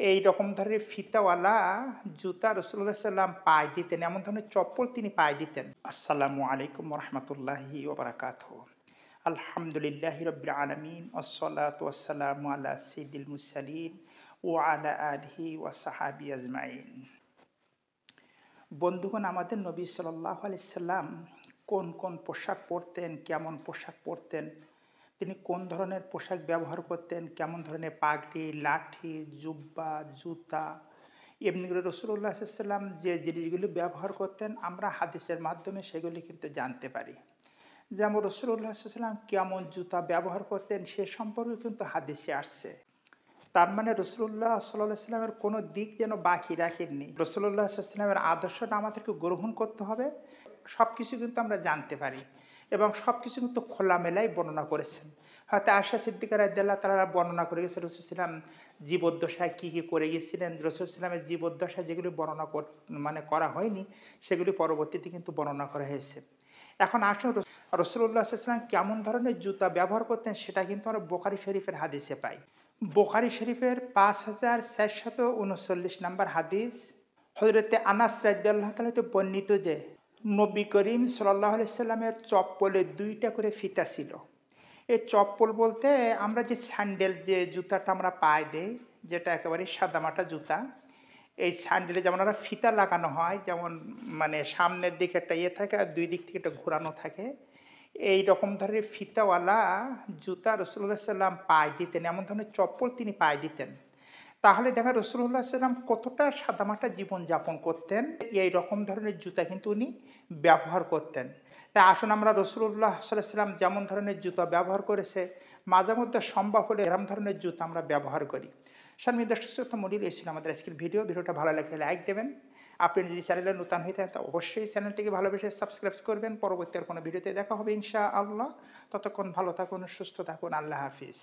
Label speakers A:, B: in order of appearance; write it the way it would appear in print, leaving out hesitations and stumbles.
A: এই রকম ধরনের ফিতাওয়ালা জুতা রাসূলুল্লাহ সাল্লাম পায়ে দিতেন। এমন ধরনের চপ্পল তিনি পায়ে দিতেন। আসসালামু আলাইকুম ওয়া রাহমাতুল্লাহি ওয়া বারাকাতুহু। আলহামদুলিল্লাহি রাব্বিল আলামিন ওয়াসসালাতু ওয়াসসালামু আলা সাইয়্যিদিল মুরসালিন ওয়া আলা আলিহি ওয়া সাহবিহি আজমাইন। বন্ধুগণ, আমাদের নবী সাল্লাল্লাহু আলাইহি সাল্লাম কোন পোশাক পরতেন, কেমন পোশাক পরতেন, তিনি কোন ধরনের পোশাক ব্যবহার করতেন, কেমন ধরনের পাগড়ি, লাঠি, জুব্বা, জুতা, এমনি করে রাসূলুল্লাহ সাল্লাল্লাহু আলাইহি সাল্লাম যে জিনিসগুলো ব্যবহার করতেন আমরা হাদিসের মাধ্যমে সেগুলি কিন্তু জানতে পারি। যেমন রাসূলুল্লাহ সাল্লাল্লাহু আলাইহি সাল্লাম কেমন জুতা ব্যবহার করতেন সে সম্পর্কে কিন্তু হাদিসে আসছে। তার মানে রাসূলুল্লাহ সাল্লাল্লাহু আলাইহি সাল্লামের কোনো দিক যেন বাকি রাখেননি। রাসূলুল্লাহ সাল্লাল্লাহু আলাইহি সাল্লামের আদর্শটা আমাদেরকে গ্রহণ করতে হবে। সবকিছু কিন্তু আমরা জানতে পারি এবং সবকিছু কিন্তু খোলামেলাই বর্ণনা করেছেন। হয়তো আয়েশা সিদ্দিকা রাদিয়াল্লাহু তাআলা বর্ণনা করে গেছেন রাসূল সাল্লাল্লাহু আলাইহি সাল্লাম জীবদ্দশায় কি করে গিয়েছিলেন। রাসূল সাল্লাল্লাহু আলাইহি সাল্লামের জীবদ্দশায় যেগুলি বর্ণনা করা হয়নি সেগুলি পরবর্তীতে কিন্তু বর্ণনা করা হয়েছে। এখন আসুন রাসূলুল্লাহ সাল্লাল্লাহু আলাইহি সাল্লাম কেমন ধরনের জুতা ব্যবহার করতেন সেটা কিন্তু আমরা বুখারী শরীফের হাদিসে পাই। বুখারী শরীফের ৫,৪৩৯ নম্বর হাদিস, হযরতে আনাস রাদিয়াল্লাহু তাআলা হতে বর্ণিত যে নবী করিম সাল্লাল্লাহু আলাইহি সাল্লামের চপ্পলে ২টা করে ফিতা ছিল। এই চপ্পল বলতে আমরা যে স্যান্ডেল যে জুতাটা আমরা পায়ে দেই, যেটা একেবারে সাদামাটা জুতা, এই স্যান্ডেলে যেমন আমরা ফিতা লাগানো হয়, যেমন মানে সামনের দিকে একটা ইয়ে থাকে আর ২ দিক থেকে একটা ঘোরানো থাকে। এই রকম ধরনের ফিতাওয়ালা জুতা রাসূলুল্লাহ সাল্লাম পায়ে দিতেন। এমন ধরনের চপ্পল তিনি পায়ে দিতেন। তাহলে দেখেন রাসূলুল্লাহ সাল্লাম কতটা সাদামাটা জীবনযাপন করতেন। এই রকম ধরনের জুতা কিন্তু উনি ব্যবহার করতেন। তাই আসুন আমরা রাসূলুল্লাহ সাল্লাল্লাহু আলাইহি সাল্লাম যেমন ধরনের জুতা ব্যবহার করেছে মাঝে মধ্যে সম্ভব হলে এরকম ধরনের জুতা আমরা ব্যবহার করি। সম্মানিত দর্শক শ্রোতা মণ্ডলী, এই ছিল আমাদের আজকের ভিডিওটা ভালো লাগলে লাইক দেবেন। আপনি যদি চ্যানেলে নতুন হয়ে থাকেন তো অবশ্যই চ্যানেলটিকে ভালোবেসে সাবস্ক্রাইব করবেন। পরবর্তী আর কোনো ভিডিওতে দেখা হবে ইনশাআল্লাহ। ততক্ষণ ভালো থাকুন, সুস্থ থাকুন। আল্লাহ হাফিজ।